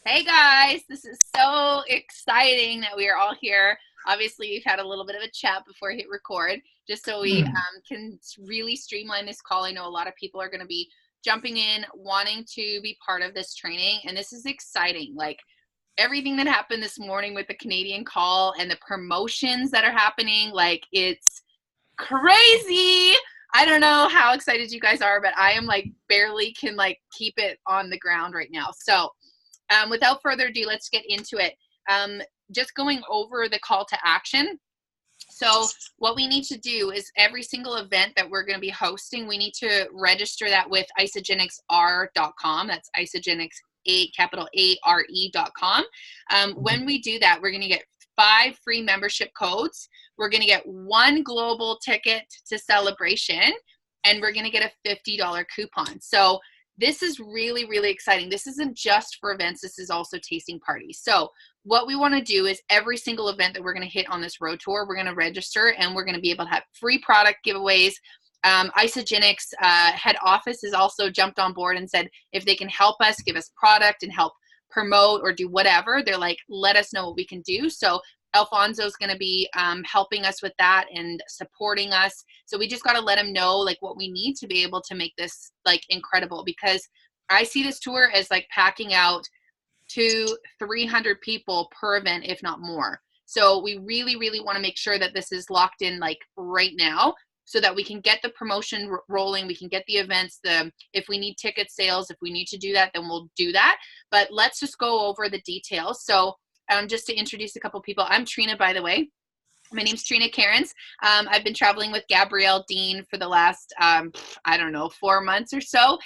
Hey guys, this is so exciting that we are all here. Obviously, we've had a little bit of a chat before we hit record, just so we can really streamline this call. I know a lot of people are going to be jumping in, wanting to be part of this training, and this is exciting. Like everything that happened this morning with the Canadian call and the promotions that are happening, like it's crazy. I don't know how excited you guys are, but I am like barely can like keep it on the ground right now. So without further ado, let's get into it. Just going over the call to action. So what we need to do is every single event that we're going to be hosting, we need to register that with isagenixr.com. That's isagenix.com. When we do that, we're going to get 5 free membership codes. We're going to get 1 global ticket to Celebration, and we're going to get a $50 coupon. So this is really, really exciting. This isn't just for events. This is also tasting parties. So what we want to do is every single event that we're going to hit on this road tour, we're going to register and we're going to be able to have free product giveaways. Isagenix head office has also jumped on board and said if they can help us, give us product and help promote or do whatever, they're like, let us know what we can do. So Alfonso's going to be helping us with that and supporting us. So we just got to let him know like what we need to be able to make this like incredible, because I see this tour as like packing out 200-300 people per event, if not more. So we really, really want to make sure that this is locked in like right now so that we can get the promotion rolling. We can get the events, if we need ticket sales, if we need to do that, then we'll do that. But let's just go over the details. So just to introduce a couple people, I'm Trina, by the way. My name's Trina Cairns. I've been traveling with Gabrielle Dean for the last, I don't know, 4 months or so.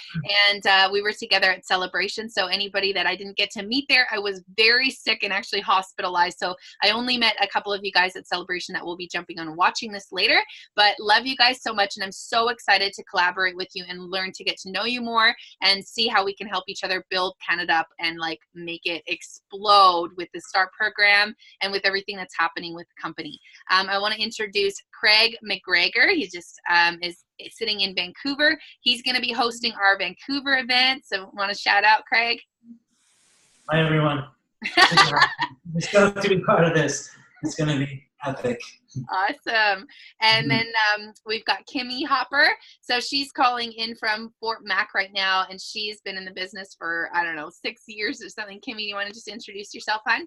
And we were together at Celebration. So anybody that I didn't get to meet there, I was very sick and actually hospitalized. So I only met a couple of you guys at Celebration that will be jumping on and watching this later. But love you guys so much. And I'm so excited to collaborate with you and learn to get to know you more and see how we can help each other build Canada up and like make it explode with the START program and with everything that's happening with the company. I want to introduce Craig McGregor. He just is sitting in Vancouver. He's going to be hosting our Vancouver event. So I want to shout out Craig. Hi, everyone. I'm stoked to be part of this. It's going to be epic. Awesome. And then we've got Kimmy Hopper. So she's calling in from Fort Mac right now, and she's been in the business for, I don't know, 6 years or something. Kimmy, you want to just introduce yourself, hon?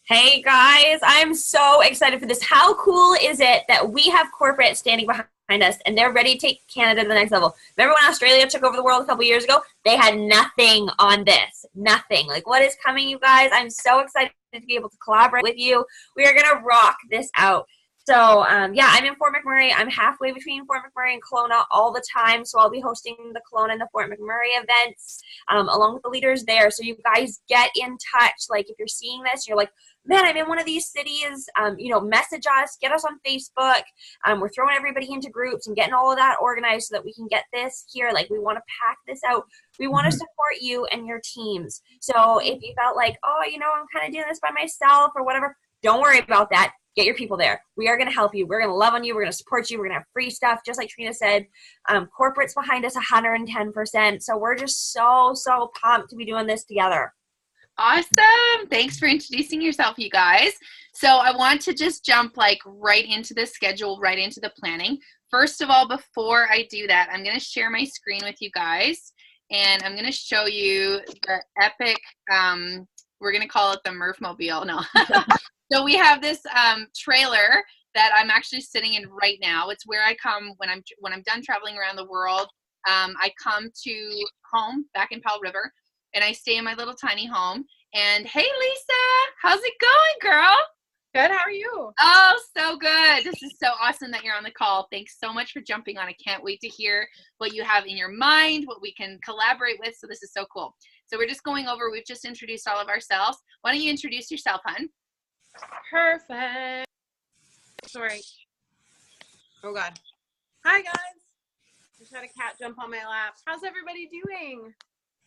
Hey guys, I'm so excited for this. How cool is it that we have corporate standing behind us and they're ready to take Canada to the next level? Remember when Australia took over the world a couple years ago? They had nothing on this. Nothing. Like, what is coming, you guys? I'm so excited to be able to collaborate with you. We are going to rock this out. So, yeah, I'm in Fort McMurray. I'm halfway between Fort McMurray and Kelowna all the time. So I'll be hosting the Kelowna and the Fort McMurray events along with the leaders there. So you guys get in touch. Like, if you're seeing this, you're like, man, I'm in one of these cities, message us, get us on Facebook. We're throwing everybody into groups and getting all of that organized so that we can get this here. Like, we want to pack this out. We want to support you and your teams. So if you felt like, oh, I'm kind of doing this by myself or whatever, don't worry about that. Get your people there. We are going to help you. We're going to love on you. We're going to support you. We're going to have free stuff, just like Trina said. Corporate's behind us 110%. So we're just so, so pumped to be doing this together. Awesome. Thanks for introducing yourself, you guys. So I want to just jump like right into the schedule, right into the planning. First of all, before I do that, I'm going to share my screen with you guys, and I'm going to show you the epic, we're going to call it the Murphmobile. No. So we have this trailer that I'm actually sitting in right now. It's where I come when I'm done traveling around the world. I come to home back in Powell River, and I stay in my little tiny home. And hey, Lisa, how's it going, girl? Good. How are you? Oh, so good. This is so awesome that you're on the call. Thanks so much for jumping on. I can't wait to hear what you have in your mind, what we can collaborate with. So this is so cool. So we're just going over, we've just introduced all of ourselves. Why don't you introduce yourself, hon? Perfect. Sorry. Oh, God. Hi, guys. Just had a cat jump on my lap. How's everybody doing?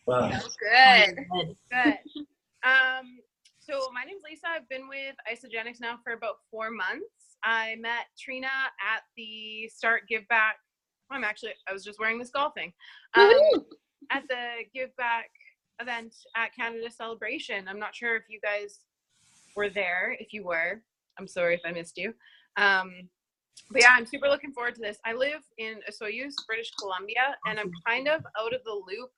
Wow. So good. Good. So my name's Lisa. I've been with Isagenix now for about 4 months. I met Trina at the Start Give Back. I was just wearing this golf thing. At the Give Back event at Canada Celebration. I'm not sure if you guys were there. If you were, I'm sorry if I missed you. But yeah, I'm super looking forward to this. I live in Osoyoos, British Columbia, and I'm kind of out of the loop.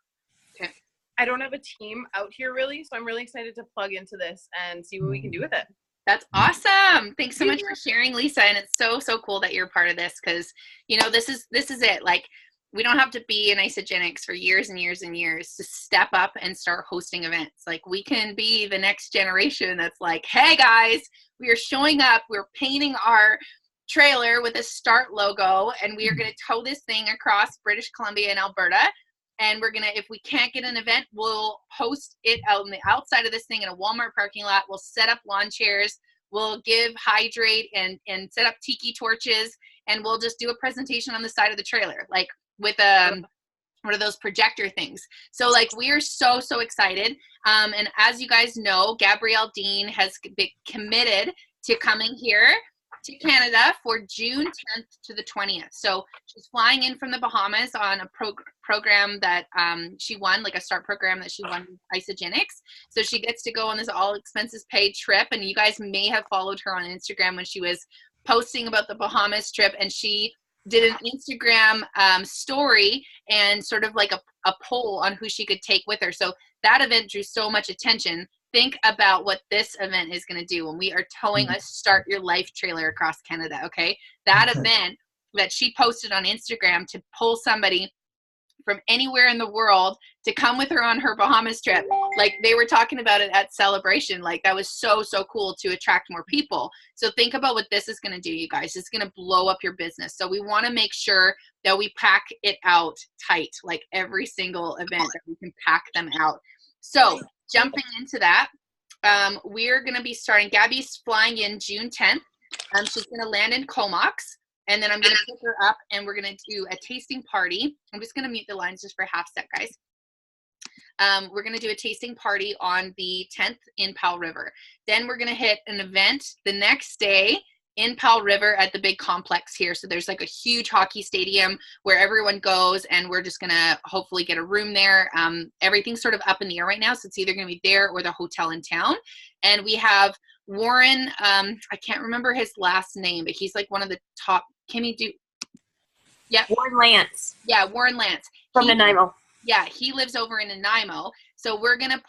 Okay. I don't have a team out here really, so I'm really excited to plug into this and see what we can do with it. That's awesome. Thanks so much for sharing, Lisa. And it's so, so cool that you're part of this because, you know, this is it. Like, we don't have to be in Isogenics for years and years and years to step up and start hosting events. Like, we can be the next generation that's like, hey guys, we are showing up. We're painting our trailer with a START logo, and we are going to tow this thing across British Columbia and Alberta. And we're going to, if we can't get an event, we'll host it out on the outside of this thing in a Walmart parking lot. We'll set up lawn chairs. We'll give hydrate and set up tiki torches. And we'll just do a presentation on the side of the trailer, like with one of those projector things. So like, we are so, so excited. And as you guys know, Gabrielle Dean has been committed to coming here to Canada for June 10th to the 20th. So she's flying in from the Bahamas on a program that she won, like a START program that she won with Isogenics. So she gets to go on this all expenses paid trip. And you guys may have followed her on Instagram when she was posting about the Bahamas trip, and she did an Instagram story and sort of like a poll on who she could take with her. So that event drew so much attention. Think about what this event is going to do when we are towing a Start Your Life trailer across Canada, okay? That event that she posted on Instagram to pull somebody from anywhere in the world to come with her on her Bahamas trip. Like, they were talking about it at Celebration. Like, that was so, so cool to attract more people. So think about what this is going to do, you guys. It's going to blow up your business. So we want to make sure that we pack it out tight, like every single event that we can pack them out. So jumping into that, we're going to be starting. Gabby's flying in June 10th. She's going to land in Comox, and then I'm going to pick her up, and we're going to do a tasting party. I'm just going to mute the lines just for a half sec, guys. We're going to do a tasting party on the 10th in Powell River. Then we're going to hit an event the next day in Powell River at the big complex here. So there's like a huge hockey stadium where everyone goes, and we're just going to hopefully get a room there. Everything's sort of up in the air right now. So it's either going to be there or the hotel in town. And we have Warren, I can't remember his last name, but he's like one of the top, Warren Lance. Yeah, Warren Lance. From Nanaimo. Yeah, he lives over in Nanaimo. So we're going to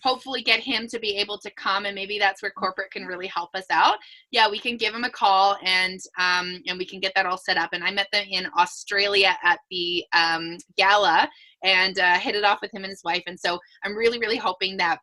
hopefully get him to be able to come, and maybe that's where corporate can really help us out. Yeah, we can give him a call, and we can get that all set up. And I met them in Australia at the gala, and hit it off with him and his wife. And so I'm really, really hoping that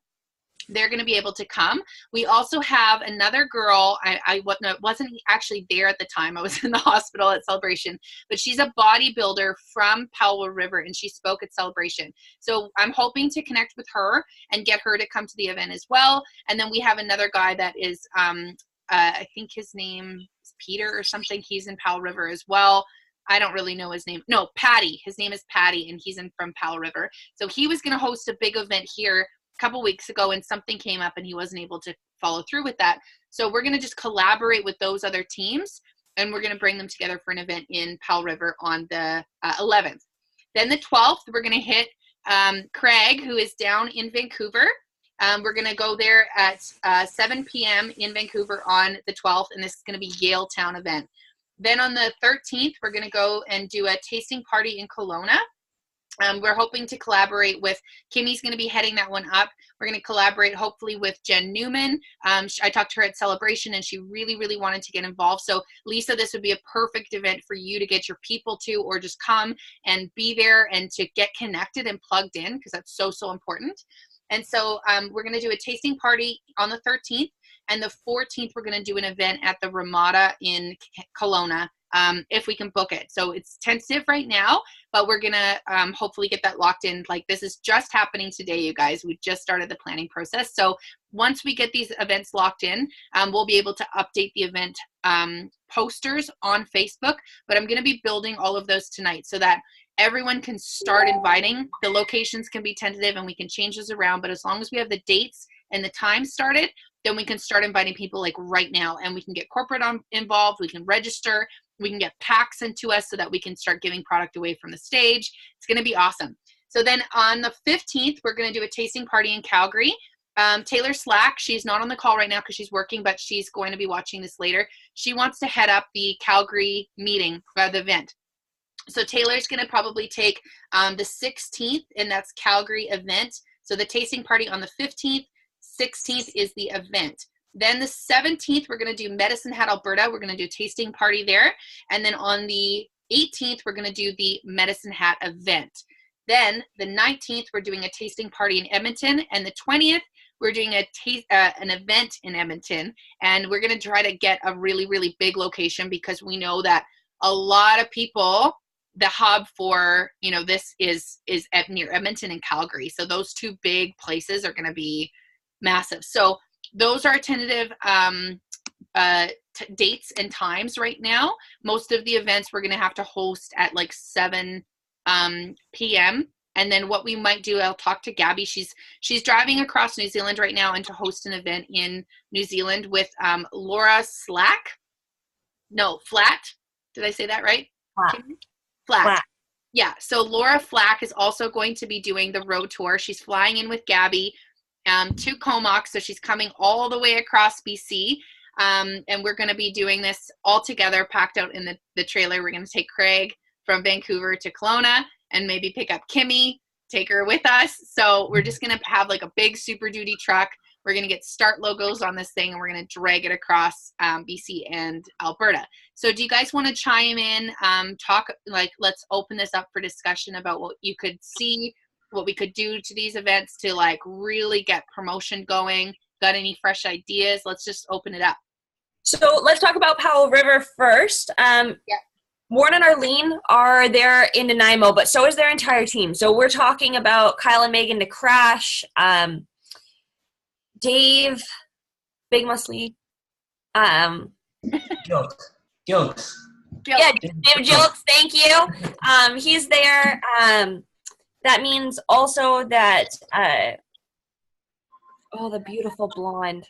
they're going to be able to come. We also have another girl. I wasn't actually there at the time. I was in the hospital at Celebration, but she's a bodybuilder from Powell River, and she spoke at Celebration. So I'm hoping to connect with her and get her to come to the event as well. And then we have another guy that is, I think his name is Peter or something. He's in Powell River as well. I don't really know his name. No, Patty. His name is Patty, and he's from Powell River. So he was going to host a big event here couple weeks ago, and something came up and he wasn't able to follow through with that. So we're going to just collaborate with those other teams, and we're going to bring them together for an event in Powell River on the 11th. Then the 12th, we're going to hit Craig, who is down in Vancouver. We're going to go there at 7 p.m. in Vancouver on the 12th, and this is going to be Yale Town event. Then on the 13th, we're going to go and do a tasting party in Kelowna. We're hoping to collaborate with, Kimmy's going to be heading that one up. We're going to collaborate hopefully with Jen Newman. I talked to her at Celebration, and she really, really wanted to get involved. So Lisa, this would be a perfect event for you to get your people to, or just come and be there and to get connected and plugged in, because that's so, so important. And so we're going to do a tasting party on the 13th, and the 14th, we're going to do an event at the Ramada in Kelowna, if we can book it. So it's tentative right now, but we're going to hopefully get that locked in. Like, this is just happening today, you guys. We just started the planning process. So once we get these events locked in, we'll be able to update the event posters on Facebook, but I'm going to be building all of those tonight so that everyone can start inviting. The locations can be tentative and we can change those around, but as long as we have the dates and the time started, then we can start inviting people like right now, and we can get corporate involved. We can register. We can get packs into us so that we can start giving product away from the stage. It's going to be awesome. So then on the 15th, we're going to do a tasting party in Calgary. Taylor Slack, she's not on the call right now because she's working, but she's going to be watching this later. She wants to head up the Calgary meeting, the event. So Taylor's going to probably take the 16th, and that's Calgary event. So the tasting party on the 15th, 16th is the event. Then the 17th, we're going to do Medicine Hat, Alberta. We're going to do a tasting party there. And then on the 18th, we're going to do the Medicine Hat event. Then the 19th, we're doing a tasting party in Edmonton. And the 20th, we're doing an event in Edmonton. And we're going to try to get a really, really big location because we know that a lot of people, the hub for, this is near Edmonton and Calgary. So those two big places are going to be massive. So those are tentative dates and times right now. Most of the events we're going to have to host at like 7 p.m. And then what we might do, I'll talk to Gabby. She's driving across New Zealand right now and to host an event in New Zealand with Laura Flatt. Did I say that right? Flatt. Yeah. So Laura Flack is also going to be doing the road tour. She's flying in with Gabby to Comox. So she's coming all the way across BC. And we're going to be doing this all together, packed out in the trailer. We're going to take Craig from Vancouver to Kelowna and maybe pick up Kimmy, take her with us. So we're just going to have like a big Super Duty truck. We're going to get Start logos on this thing, and we're going to drag it across BC and Alberta. So do you guys want to chime in, let's open this up for discussion about what you could see, what we could do to these events to like really get promotion going? Got any fresh ideas? Let's just open it up. So let's talk about Powell River first. Warren and Arlene are there in Nanaimo, but so is their entire team. So we're talking about Kyle and Megan to crash, Dave, Big Musly, Gilks. Yeah, Dave Jilks, thank you. He's there. That means also that, the beautiful blonde.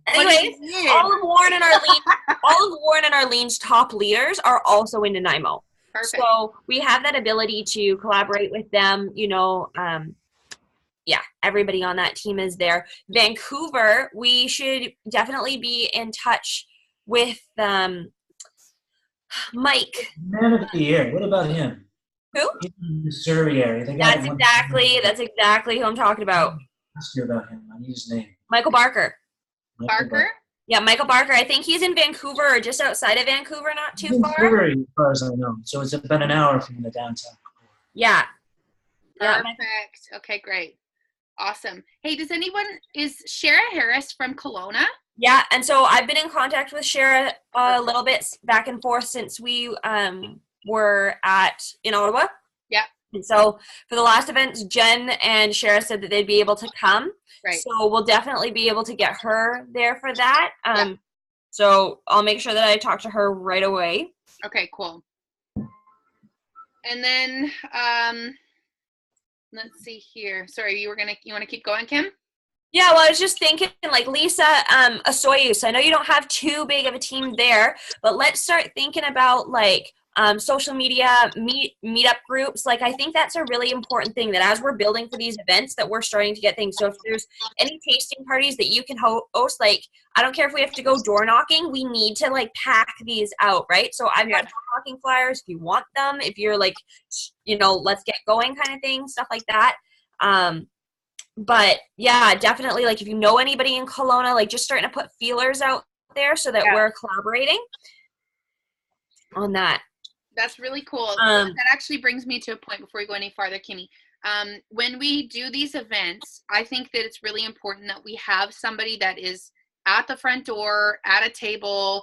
Anyways, all of Warren and Arlene's top leaders are also in Nanaimo. Perfect. So we have that ability to collaborate with them. Everybody on that team is there. Vancouver, we should definitely be in touch with Mike. Man of the year. What about him? Who? He's in the Surrey area. That's exactly who I'm talking about. Ask you about him. I need his name. Michael Barker. Barker? Yeah, Michael Barker. I think he's in Vancouver or just outside of Vancouver, not too far. Surrey, as far as I know. So it's about an hour from the downtown. Yeah. Perfect. Okay, great. Awesome. Hey, is Shara Harris from Kelowna? Yeah, and so I've been in contact with Shara a little bit back and forth since we were in Ottawa. Yeah. And so for the last events, Jen and Shara said that they'd be able to come. Right. So we'll definitely be able to get her there for that. So I'll make sure that I talk to her right away. Okay, cool. And then let's see here. Sorry, you want to keep going, Kim? Yeah, well, I was just thinking, like, Lisa, Soyuz, I know you don't have too big of a team there, but let's start thinking about, like, social media, meetup groups. Like, I think that's a really important thing that as we're building for these events that we're starting to get things. So if there's any tasting parties that you can host, like, I don't care if we have to go door knocking, we need to, like, pack these out, right? So I've got door knocking flyers if you want them, if you're, like, let's get going kind of thing, stuff like that. But yeah, definitely, like, if you know anybody in Kelowna, like, just starting to put feelers out there so that we're collaborating on that. That's really cool. That actually brings me to a point before we go any farther, Kimmy. When we do these events, I think that it's really important that we have somebody that is at the front door, at a table,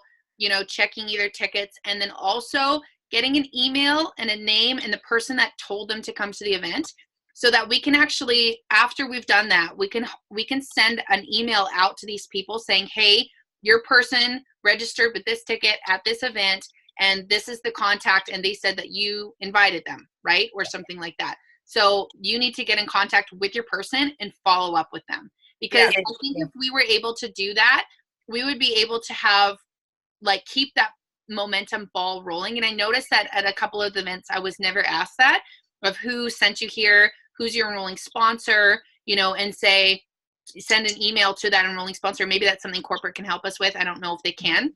checking either tickets, and then also getting an email and a name and the person that told them to come to the event, so that we can actually, after we've done that, we can send an email out to these people saying, hey, your person registered with this ticket at this event, and this is the contact, and they said that you invited them, right? Or something like that. So you need to get in contact with your person and follow up with them. Because I think if we were able to do that, we would be able to have, like, keep that momentum ball rolling. And I noticed that at a couple of the events, I was never asked that of who sent you here, who's your enrolling sponsor, you know, and say, send an email to that enrolling sponsor. Maybe that's something corporate can help us with. I don't know if they can,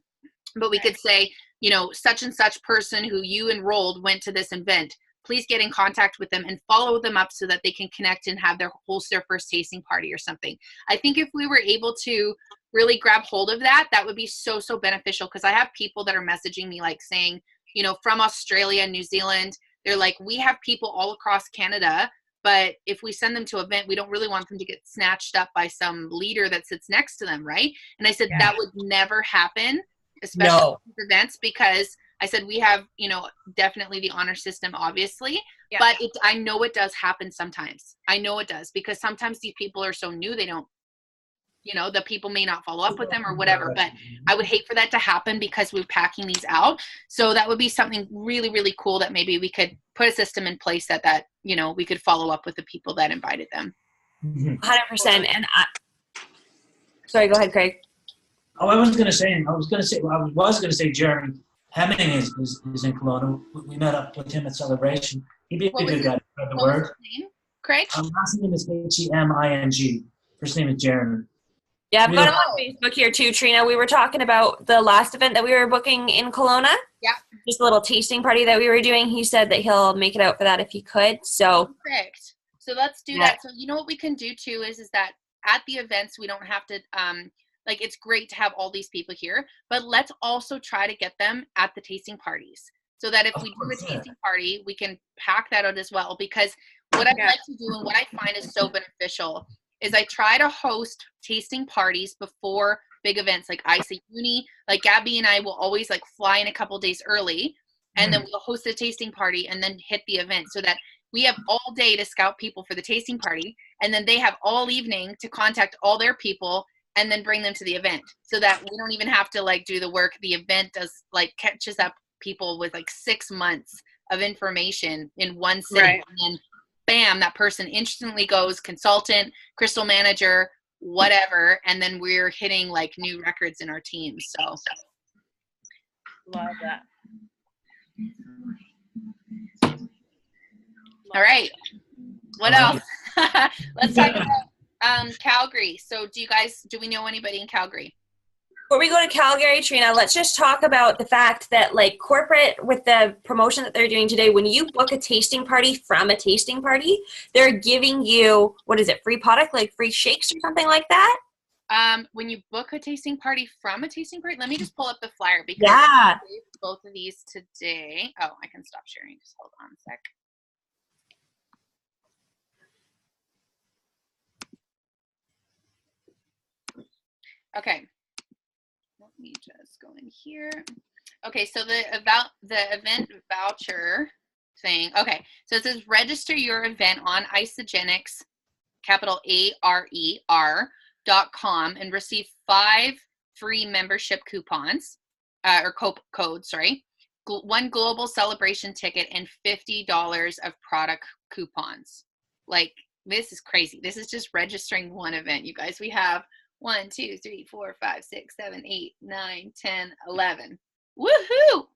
but we could say, you know, such and such person who you enrolled went to this event. Please get in contact with them and follow them up so that they can connect and have host their first tasting party or something. I think if we were able to really grab hold of that, that would be so, so beneficial, because I have people that are messaging me like saying, you know, from Australia, New Zealand, they're like, we have people all across Canada, but if we send them to an event, we don't really want them to get snatched up by some leader that sits next to them, right? And I said, that would never happen, especially at these events, because I said, we have, you know, definitely the honor system, obviously, but I know it does happen sometimes. I know it does, because sometimes these people are so new, they don't, you know, the people may not follow up with them or whatever, but I would hate for that to happen because we're packing these out. So that would be something really, really cool that maybe we could put a system in place that, you know, we could follow up with the people that invited them. 100%. And sorry, go ahead, Craig. Oh, I was going to say Jeremy Hemming is in Kelowna. We met up with him at Celebration. He'd be a good guy to spread the word. What was his name? Craig? Last name is Heming. First name is Jeremy. Yeah, I've got him on Facebook here too, Trina. We were talking about the last event that we were booking in Kelowna. Yeah. Just a little tasting party that we were doing. He said that he'll make it out for that if he could. So perfect. So let's do that. So you know what we can do too is that at the events we don't have to like, it's great to have all these people here, but let's also try to get them at the tasting parties, so that if we do a tasting party, we can pack that out as well. Because what I'd like to do and what I find is so beneficial is I try to host tasting parties before big events like ISA Uni. Like Gabby and I will always like fly in a couple days early, and then we'll host a tasting party and then hit the event, so that we have all day to scout people for the tasting party, and then they have all evening to contact all their people and then bring them to the event, so that we don't even have to like do the work. The event does like catches up people with like 6 months of information in one sitting, and then bam, that person instantly goes consultant, crystal manager, whatever, and then we're hitting like new records in our team. So love that. All right, what else? Let's talk about Calgary. So do we know anybody in Calgary? Before we go to Calgary, Trina, let's just talk about the fact that, like, corporate, with the promotion that they're doing today, when you book a tasting party from a tasting party, they're giving you, what is it, free product, like free shakes or something like that? When you book a tasting party from a tasting party, let me just pull up the flyer, because I saved both of these today. Oh, I can stop sharing. Just hold on a sec. Okay. Let me just go in here. Okay, so the event voucher thing. Okay, so it says register your event on Isagenix, capital ARER.com, and receive 5 free membership coupons, or codes, sorry. 1 global celebration ticket and $50 of product coupons. Like, this is crazy. This is just registering one event, you guys. We have 1, 2, 3, 4, 5, 6, 7, 8, 9, 10, 11. Woohoo!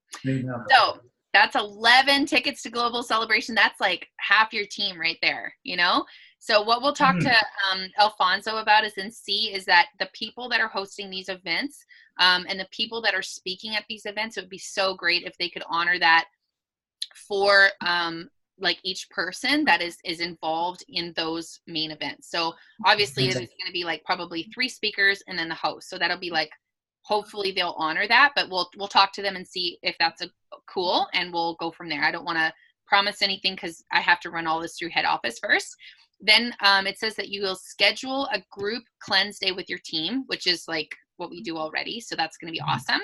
So that's 11 tickets to Global Celebration. That's like half your team right there, you know? So what we'll talk to Alfonso about is that the people that are hosting these events and the people that are speaking at these events, it would be so great if they could honor that for like each person that is involved in those main events. So obviously there's going to be like probably 3 speakers and then the host. So that'll be like, hopefully they'll honor that, but we'll talk to them and see if that's cool, and we'll go from there. I don't want to promise anything because I have to run all this through head office first. Then it says that you will schedule a group cleanse day with your team, which is like what we do already. So that's going to be awesome.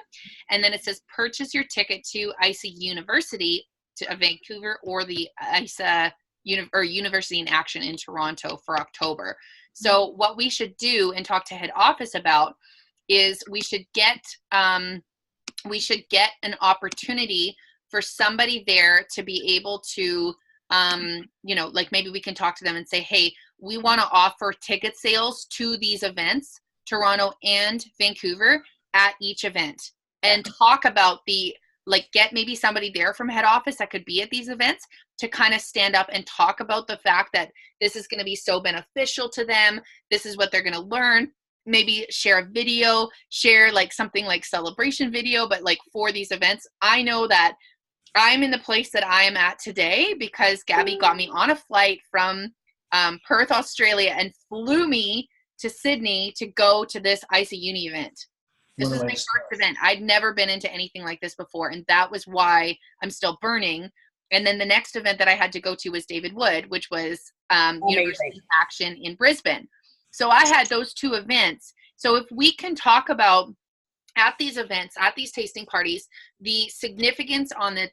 And then it says purchase your ticket to ISA University to Vancouver, or the ISA University in Action in Toronto for October. So what we should do and talk to head office about is we should get an opportunity for somebody there to be able to, you know, like maybe we can talk to them and say, hey, we want to offer ticket sales to these events, Toronto and Vancouver, at each event. and talk about get maybe somebody there from head office that could be at these events to kind of stand up and talk about the fact that this is going to be so beneficial to them. This is what they're going to learn. Maybe share a video, share like something like celebration video, but like for these events. I know that I'm in the place that I am at today because Gabby got me on a flight from Perth, Australia, and flew me to Sydney to go to this ISA Uni event. This was my first event. I'd never been into anything like this before, and that was why I'm still burning. And then the next event that I had to go to was David Wood, which was University Action in Brisbane. So I had those 2 events. So if we can talk about at these events, at these tasting parties, the significance on the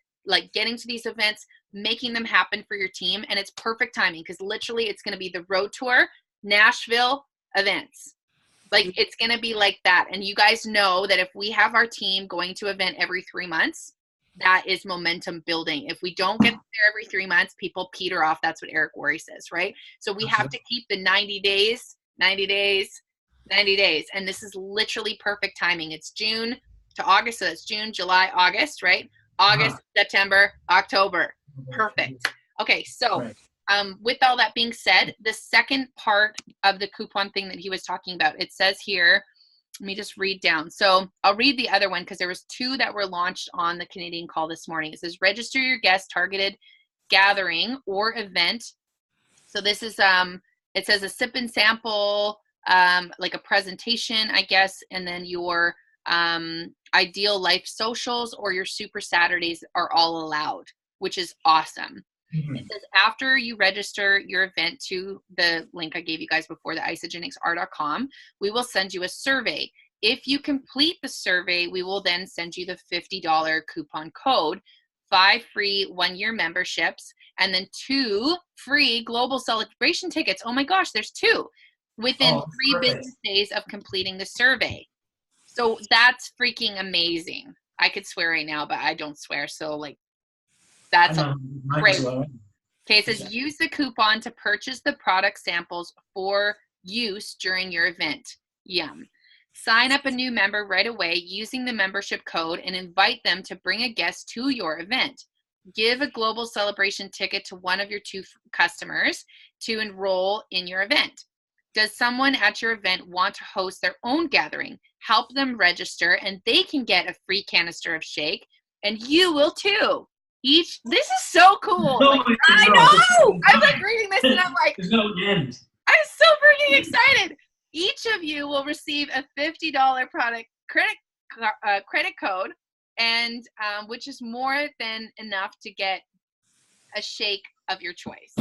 getting to these events, making them happen for your team, and it's perfect timing because literally it's going to be the road tour, Nashville events. It's going to be like that. And you guys know that if we have our team going to event every 3 months, that is momentum building. If we don't get there every 3 months, people peter off. That's what Eric Worre says, right? So we have to keep the 90 days. And this is literally perfect timing. It's June to August. So that's June, July, August, right? August, September, October. Perfect. Okay. So with all that being said, the second part of the coupon thing that he was talking about, it says here, let me just read down. So I'll read the other one because there was 2 that were launched on the Canadian call this morning. It says register your guest targeted gathering or event. So this is, it says a sip and sample, like a presentation, I guess, and then your ideal life socials or your super Saturdays are all allowed, which is awesome. It says after you register your event to the link I gave you guys before, the isagenixr.com, we will send you a survey. If you complete the survey, we will then send you the $50 coupon code, 5 free 1-year memberships, and then 2 free global celebration tickets. Oh my gosh, there's 2 within 3 business days of completing the survey. So that's freaking amazing. I could swear right now, but I don't swear. So that's great. Okay, it says use the coupon to purchase the product samples for use during your event. Yum. Sign up a new member right away using the membership code and invite them to bring a guest to your event. Give a global celebration ticket to one of your 2 customers to enroll in your event. Does someone at your event want to host their own gathering? Help them register and they can get a free canister of shake, and you will too. This is so cool. I know. I'm reading this and I'm like, there's no end. I'm so freaking excited. Each of you will receive a $50 product credit code, and which is more than enough to get a shake of your choice.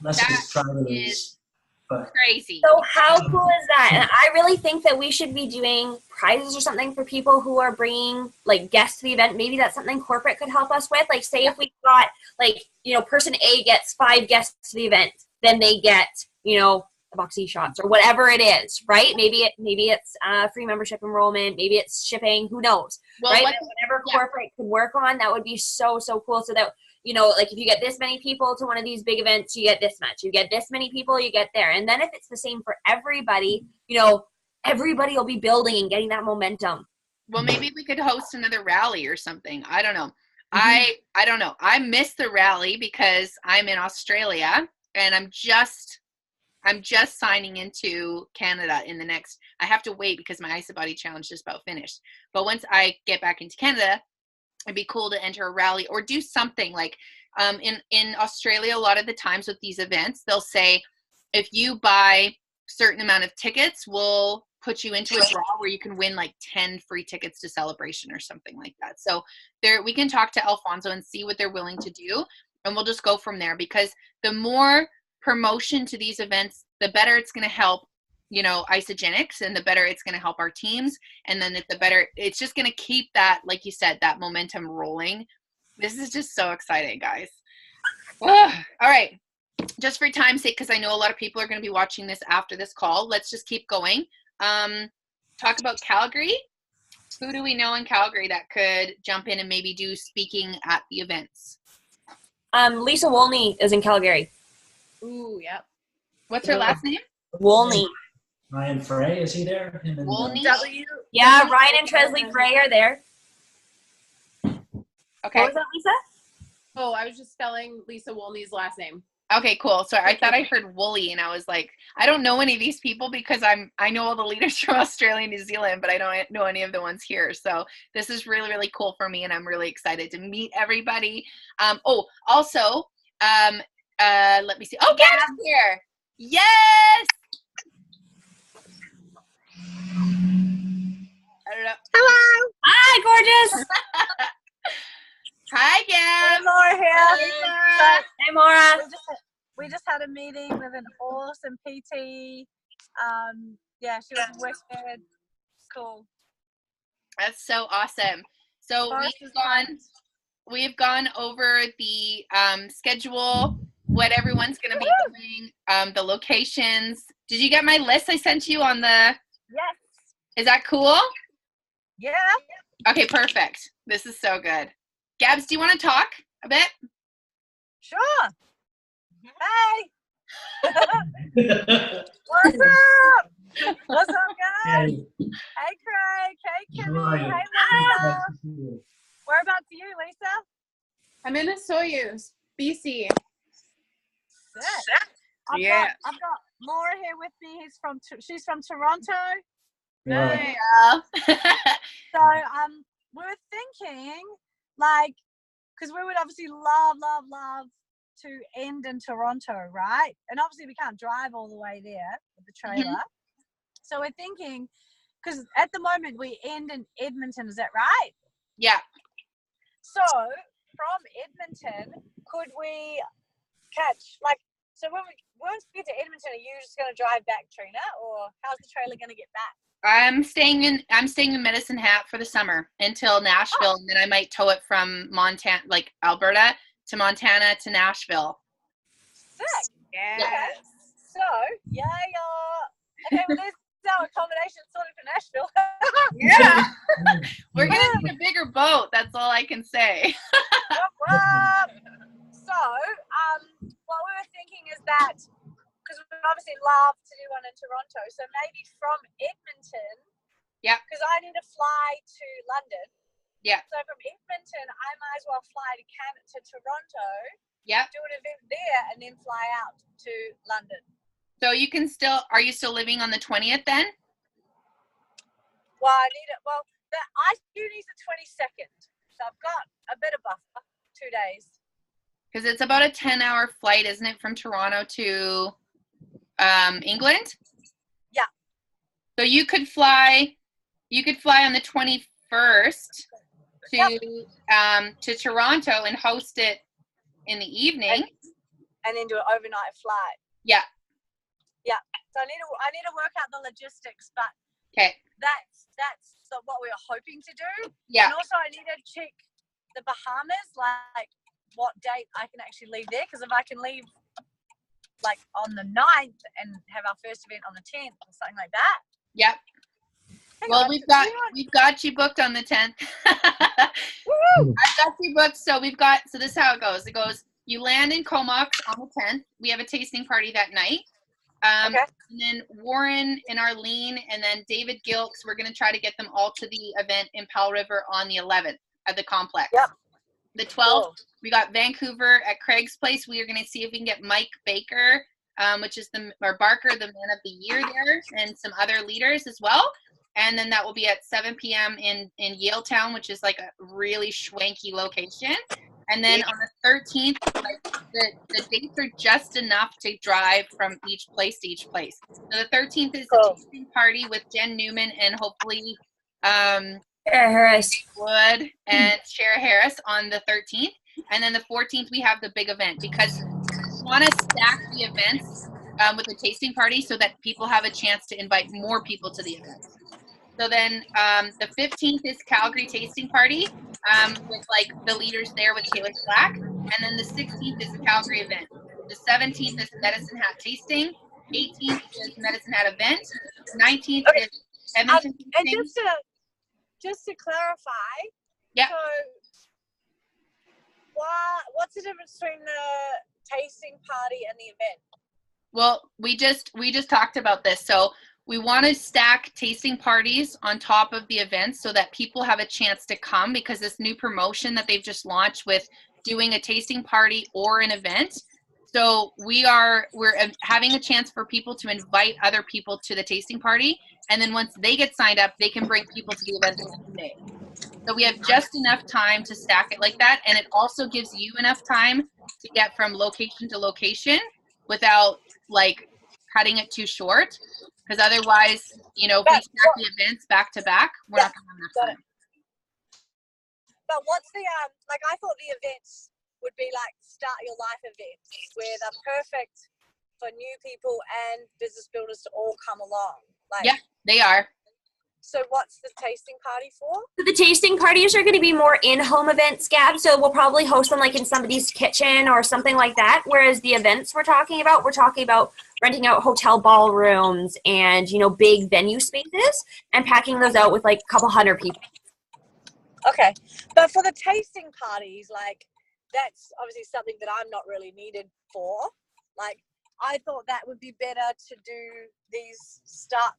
That is crazy. So how cool is that? And I really think that we should be doing prizes or something for people who are bringing guests to the event. Maybe that's something corporate could help us with. Say if we got person A gets 5 guests to the event, then they get a box of shots or whatever it is, right? Maybe it's free membership enrollment, maybe it's shipping, who knows, right? Whatever corporate could work on, that would be so cool. So that if you get this many people to one of these big events, you get this much. You get this many people, you get there. And then if it's the same for everybody, everybody will be building and getting that momentum. Well, maybe we could host another rally or something. I don't know. I don't know. I missed the rally because I'm in Australia and I'm just signing into Canada in the next, I have to wait because my Isa Body Challenge is about finished. But once I get back into Canada, it'd be cool to enter a rally or do something in Australia. A lot of the times with these events, they'll say, if you buy certain amount of tickets, we'll put you into a draw where you can win 10 free tickets to Celebration or something like that. So we can talk to Alfonso and see what they're willing to do. And we'll just go from there, because the more promotion to these events, the better it's going to help, Isagenix, and the better it's going to help our teams. And then the better, it's just going to keep that, like you said, that momentum rolling. This is just so exciting, guys. All right. Just for time's sake, because I know a lot of people are going to be watching this after this call, let's just keep going. Talk about Calgary. Who do we know in Calgary that could jump in and maybe do speaking at the events? Lisa Wolney is in Calgary. Ooh, yep. What's her last name? Wolney. Ryan Frey, is he there? Wolney? Yeah, Ryan and Tresley Frey are there. Okay. What was that, Lisa? Oh, I was just spelling Lisa Wolney's last name. Okay, cool. So I thought I heard Woolly, and I was like, I don't know any of these people because I know all the leaders from Australia and New Zealand, but I don't know any of the ones here. So this is really, really cool for me, and I'm really excited to meet everybody. Also, let me see. Oh, Gab's here. Yes. I don't know. Hello. Hi, gorgeous. Hi, Gab. Laura here. Hey, Laura. Hey, Maura. We just had a meeting with an awesome PT. Yeah, she was wicked. Cool. That's so awesome. So we've gone over the schedule, what everyone's going to be doing, the locations. Did you get my list I sent you on the? Yes. Is that cool? Yeah. Okay, perfect. This is so good. Gabs, do you want to talk a bit? Sure. Hey. What's up? What's up, guys? Hey, Craig. Hey, Kimmy. Hey, Lisa. Whereabouts are you, Lisa? I'm in Soyuz, BC. Sick. I've got Laura here with me. She's from Toronto. Yeah. So we were thinking, like, because we would obviously love to end in Toronto, right? And obviously we can't drive all the way there with the trailer. Mm-hmm. So we're thinking, because at the moment we end in Edmonton, is that right? Yeah. So from Edmonton, could we catch, like, so once we get to Edmonton, are you just going to drive back, Trina, or how's the trailer going to get back? I'm staying in Medicine Hat for the summer until Nashville, and then I might tow it from Montana, like Alberta, to Montana to Nashville. Sick. Yes. Okay. So, yeah. Okay, well, there's our accommodation sorted for Nashville. Yeah. We're going to need a bigger boat. That's all I can say. So, what we were thinking is that, because we obviously love to do one in Toronto, so maybe from Edmonton, because I need to fly to London. Yeah. So from Edmonton, I might as well fly to Toronto. Yeah. Do an event there, and then fly out to London. So you can are you still living on the 20th then? Well, the IQ's the 22nd, so I've got a bit of buffer, 2 days. Because it's about a 10-hour flight, isn't it, from Toronto to England? Yeah. So you could fly on the 21st to Toronto and host it in the evening. And then do an overnight flight. Yeah. Yeah. So I need to work out the logistics, but that's what we were hoping to do. Yeah. And also I need to check the Bahamas, like what date I can actually leave there, because if I can leave like on the 9th and have our first event on the 10th or something like that. Yep. Well, we've got you booked on the 10th. Woo! I've got you booked. So this is how it goes. It goes, you land in Comox on the 10th. We have a tasting party that night. And then Warren and Arlene and then David Gilks, we're going to try to get them all to the event in Powell River on the 11th at the complex. Yep. The 12th, we got Vancouver at Craig's place. We are going to see if we can get Mike Baker, which is Barker, the man of the year there, and some other leaders as well. And then that will be at 7 p.m. in Yaletown, which is like a really schwanky location. And then on the 13th, the dates are just enough to drive from each place to each place. So the 13th is the tasting party with Jen Newman and hopefully Shara Harris Wood and Shara Harris on the 13th. And then the 14th, we have the big event because we want to stack the events with the tasting party so that people have a chance to invite more people to the event. So then the 15th is Calgary Tasting Party with like the leaders there with Taylor Slack. And then the 16th is the Calgary event. The 17th is Medicine Hat Tasting. 18th is Medicine Hat event. 19th is Edmonton Tasting. And just to clarify, so what's the difference between the tasting party and the event? Well, we just talked about this. So we want to stack tasting parties on top of the events so that people have a chance to come, because this new promotion that they've just launched with doing a tasting party or an event. So we're having a chance for people to invite other people to the tasting party. And then once they get signed up, they can bring people to the event the next day. So we have just enough time to stack it like that. And it also gives you enough time to get from location to location without like cutting it too short. Because otherwise, you know, if we stack the events back to back, we're not going to have enough time. But what's the, like I thought the events would be like start your life events where they're perfect for new people and business builders to all come along. Like, yeah, they are. So what's the tasting party for? The tasting parties are going to be more in-home events, Gab. So we'll probably host them like in somebody's kitchen or something like that. Whereas the events we're talking about renting out hotel ballrooms and, you know, big venue spaces and packing those out with like a couple hundred people. Okay. But for the tasting parties, like that's obviously something that I'm not really needed for. Like, I thought that would be better to do these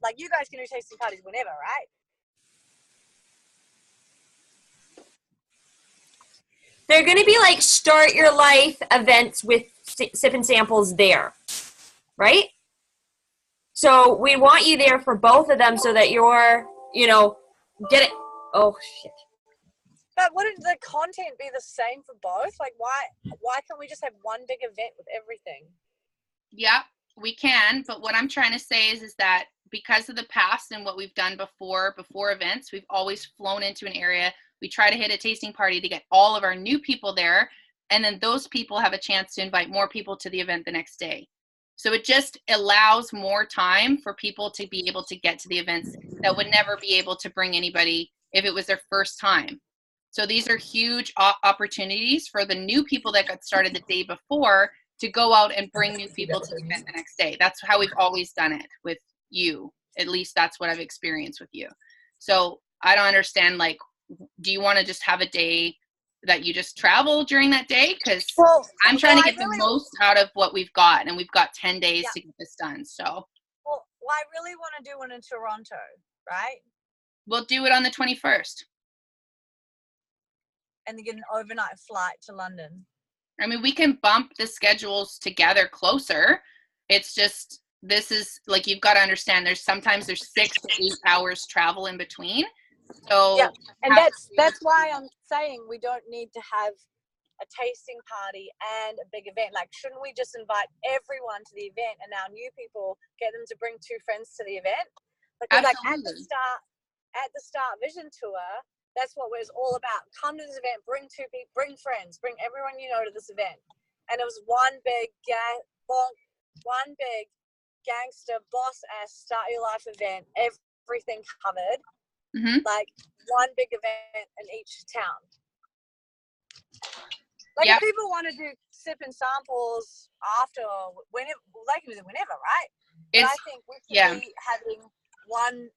like you guys can do tasting parties whenever, right? They're going to be like start your life events with sip and samples there, right? So we want you there for both of them so that you're, you know, get it. Oh, shit. But wouldn't the content be the same for both? Like, why can't we just have one big event with everything? Yeah, we can. But what I'm trying to say is that because of the past and what we've done before events, we've always flown into an area. We try to hit a tasting party to get all of our new people there. And then those people have a chance to invite more people to the event the next day. So it just allows more time for people to be able to get to the events that would never be able to bring anybody if it was their first time. So these are huge opportunities for the new people that got started the day before to go out and bring new people to the event the next day. That's how we've always done it with you. At least that's what I've experienced with you. So I don't understand, like, do you want to just have a day that you just travel during that day? Because I'm trying to get the most out of what we've got, and we've got 10 days to get this done. So. Well, I really want to do one in Toronto, right? We'll do it on the 21st. And then get an overnight flight to London. I mean, we can bump the schedules together closer. It's just, this is like, you've got to understand there's 6 to 8 hours travel in between. So yeah, and that's why I'm saying we don't need to have a tasting party and a big event. Like, shouldn't we just invite everyone to the event and our new people, get them to bring 2 friends to the event? Because like at the start vision tour, that's what it was all about. Come to this event, bring 2 people, bring friends, bring everyone you know to this event. And it was one big gangster boss ass start your life event, everything covered. Mm-hmm. Like one big event in each town. Like if people want to do sip and samples after, whenever, they can do it whenever, right? But I think we should be having one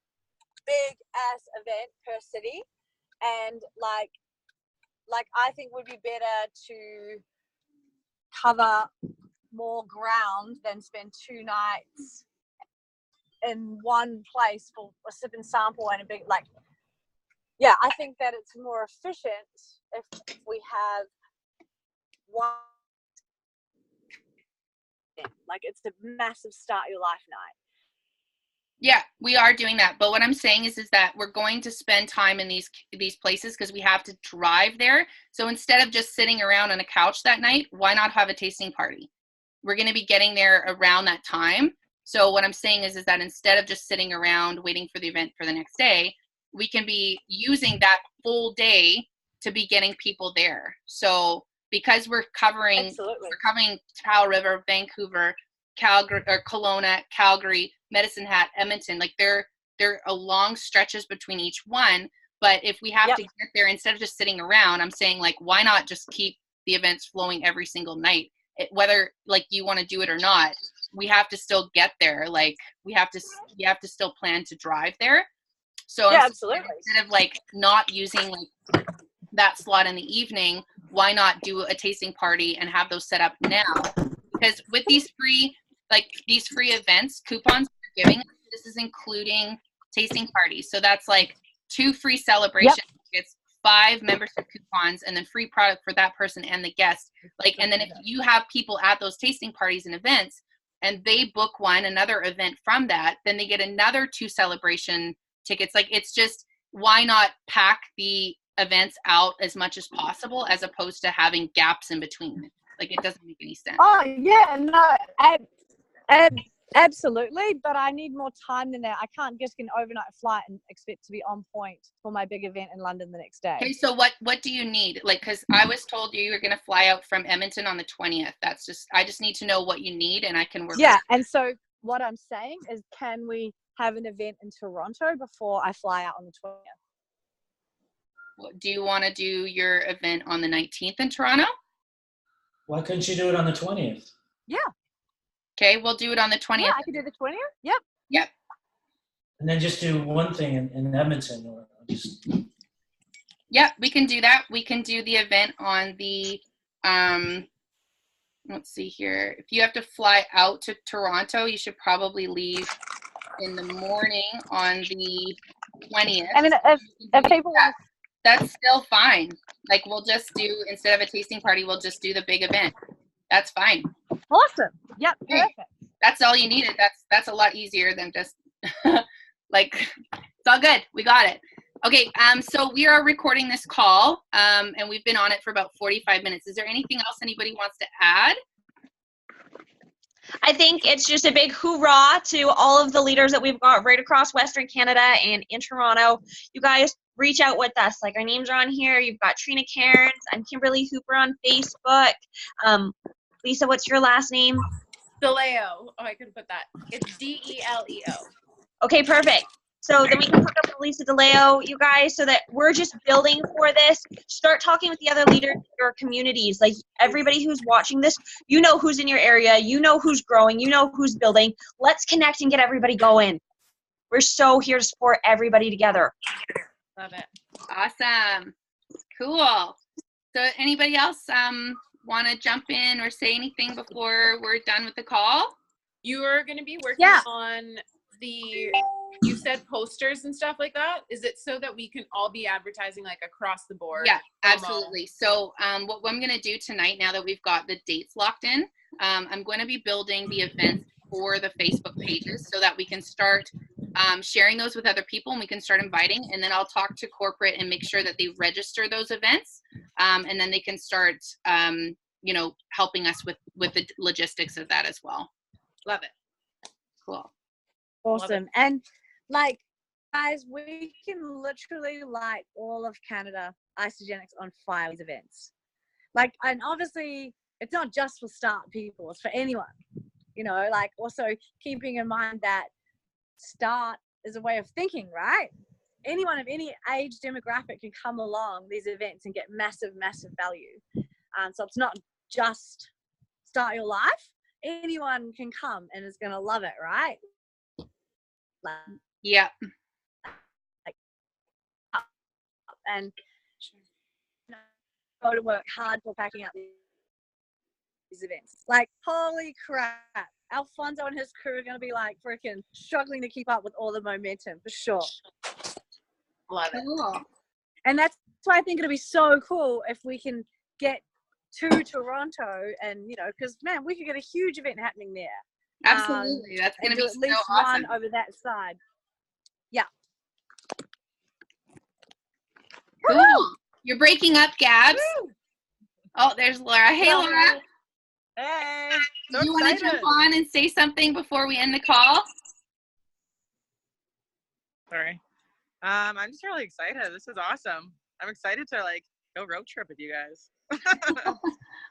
big ass event per city, and like I think would be better to cover more ground than spend 2 nights in one place for a sip and sample and a big, like, yeah, I think that it's more efficient if we have one, like it's a massive start your life night. Yeah, we are doing that. But what I'm saying is that we're going to spend time in these places because we have to drive there. So instead of just sitting around on a couch that night, why not have a tasting party? We're going to be getting there around that time. So what I'm saying is that instead of just sitting around waiting for the event for the next day, we can be using that full day to be getting people there. So because we're covering Powell River, Vancouver, Calgary, or Kelowna, Calgary, Medicine Hat, Edmonton, like they're a long stretches between each one. But if we have to get there, instead of just sitting around, I'm saying, like, why not just keep the events flowing every single night? Whether like you want to do it or not, we have to still get there. Like you have to still plan to drive there. So absolutely. Instead of like not using like that slot in the evening, why not do a tasting party and have those set up now? Because with these free events, coupons we're giving to the this is including tasting parties. So that's like 2 free celebration tickets, 5 membership coupons, and then free product for that person and the guest. Like, and then if you have people at those tasting parties and events, and they book another event from that, then they get another 2 celebration tickets. Like, it's just, why not pack the events out as much as possible as opposed to having gaps in between? Like, it doesn't make any sense. Oh yeah, no, absolutely. But I need more time than that. I can't just get an overnight flight and expect to be on point for my big event in London the next day. Okay, so what do you need? Like, because I was told you were going to fly out from Edmonton on the 20th. That's just, I just need to know what you need, and I can work. Yeah, and so what I'm saying is, can we have an event in Toronto before I fly out on the 20th? Do you want to do your event on the 19th in Toronto? Why couldn't you do it on the 20th? Yeah. Okay, we'll do it on the 20th. Yeah, I can do the 20th. Yep. Yep. And then just do one thing in Edmonton, or just. Yeah, we can do that. We can do the event on the, let's see here. If you have to fly out to Toronto, you should probably leave in the morning on the 20th. I mean, if people want, that's still fine. Like, we'll just do, instead of a tasting party, we'll just do the big event. That's fine. Awesome. Yep. Okay. Perfect. That's all you needed. That's a lot easier than just like, it's all good. We got it. Okay. So we are recording this call, and we've been on it for about 45 minutes. Is there anything else anybody wants to add? I think it's just a big hoorah to all of the leaders that we've got right across Western Canada and in Toronto. You guys reach out with us. Like, our names are on here. You've got Trina Cairns. I'm Kimberly Hooper on Facebook. Lisa, what's your last name? DeLeo. Oh, I could put that. It's DELEO. Okay, perfect. So then we can hook up with Lisa DeLeo, you guys, so that we're just building for this. Start talking with the other leaders in your communities. Like, everybody who's watching this, you know who's in your area, you know who's growing, you know who's building. Let's connect and get everybody going. We're so here to support everybody together. Love it. Awesome. Cool. So anybody else want to jump in or say anything before we're done with the call? You are going to be working on you said posters and stuff like that. Is it so that we can all be advertising like across the board? Yeah, absolutely. So what I'm going to do tonight, now that we've got the dates locked in, I'm going to be building the events for the Facebook pages so that we can start sharing those with other people, and we can start inviting, and then I'll talk to corporate and make sure that they register those events, and then they can start helping us with the logistics of that as well. Love it. Cool. Awesome. And like, guys, we can literally light all of Canada Isogenics on fire with events. Like, and obviously it's not just for start people, it's for anyone, like, also keeping in mind that start is a way of thinking, right? Anyone of any age demographic can come along these events and get massive value. So it's not just start your life. Anyone can come and is going to love it, right? Yeah. And go to work hard for packing up these events. Like, holy crap. Alfonso and his crew are going to be like freaking struggling to keep up with all the momentum, for sure. Love it. Cool. And that's why I think it'll be so cool if we can get to Toronto, and because man, we could get a huge event happening there. Absolutely. That's going to be at least so awesome. one over that side. Yeah. Cool. Woo-hoo! You're breaking up, Gabs. Woo! Oh, there's Laura. Hey, Laura. Hey. So you want to jump on and say something before we end the call? Sorry. I'm just really excited. This is awesome. I'm excited to go road trip with you guys.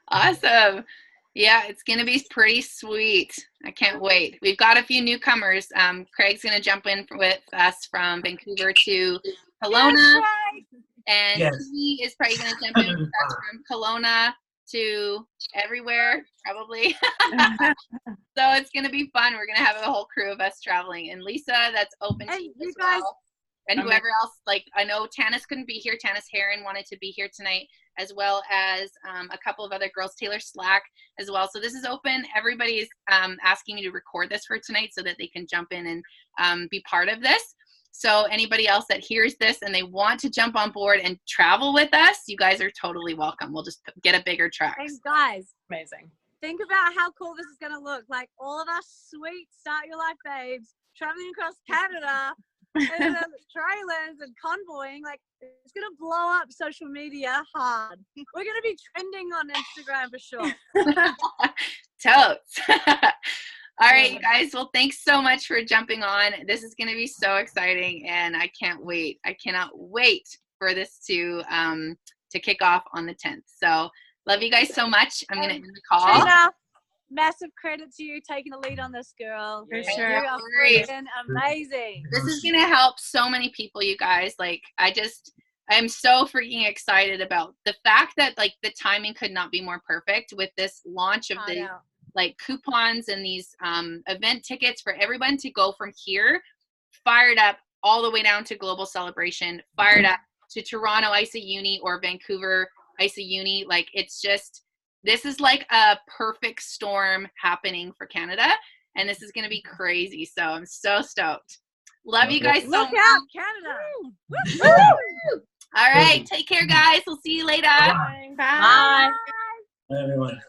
Awesome. Yeah, it's going to be pretty sweet. I can't wait. We've got a few newcomers. Craig's going to jump in with us from Vancouver to Kelowna. And he is probably going to jump in with us from Kelowna to everywhere, probably. So it's going to be fun. We're going to have a whole crew of us traveling. And Lisa, that's open to you as well. And whoever else, like, I know Tanis couldn't be here. Tanis Heron wanted to be here tonight, as well as a couple of other girls, Taylor Slack as well. So this is open. Everybody is asking me to record this for tonight so that they can jump in and be part of this. So anybody else that hears this and they want to jump on board and travel with us, you guys are totally welcome. We'll just get a bigger truck. Thanks, guys. Amazing. Think about how cool this is going to look. Like all of us sweet Start Your Life babes traveling across Canada and trailers and convoying. Like, it's going to blow up social media hard. We're going to be trending on Instagram for sure. Totes. All right, you guys. Well, thanks so much for jumping on. This is going to be so exciting, and I can't wait. I cannot wait for this to kick off on the 10th. So, love you guys so much. I'm going to end the call. Trina, massive credit to you taking the lead on this, girl. For sure. You are freaking amazing. This is going to help so many people, you guys. Like, I am so freaking excited about the fact that, like, the timing could not be more perfect with this launch of the like coupons and these event tickets for everyone to go from here fired up all the way down to Global Celebration, fired up to Toronto ISA Uni or Vancouver ISA Uni. Like, it's just, this is like a perfect storm happening for Canada, and this is going to be crazy. So I'm so stoked. Love you guys so much. Look out, Canada. Woo! All right, take care, guys. We'll see you later. Bye. Bye, everyone.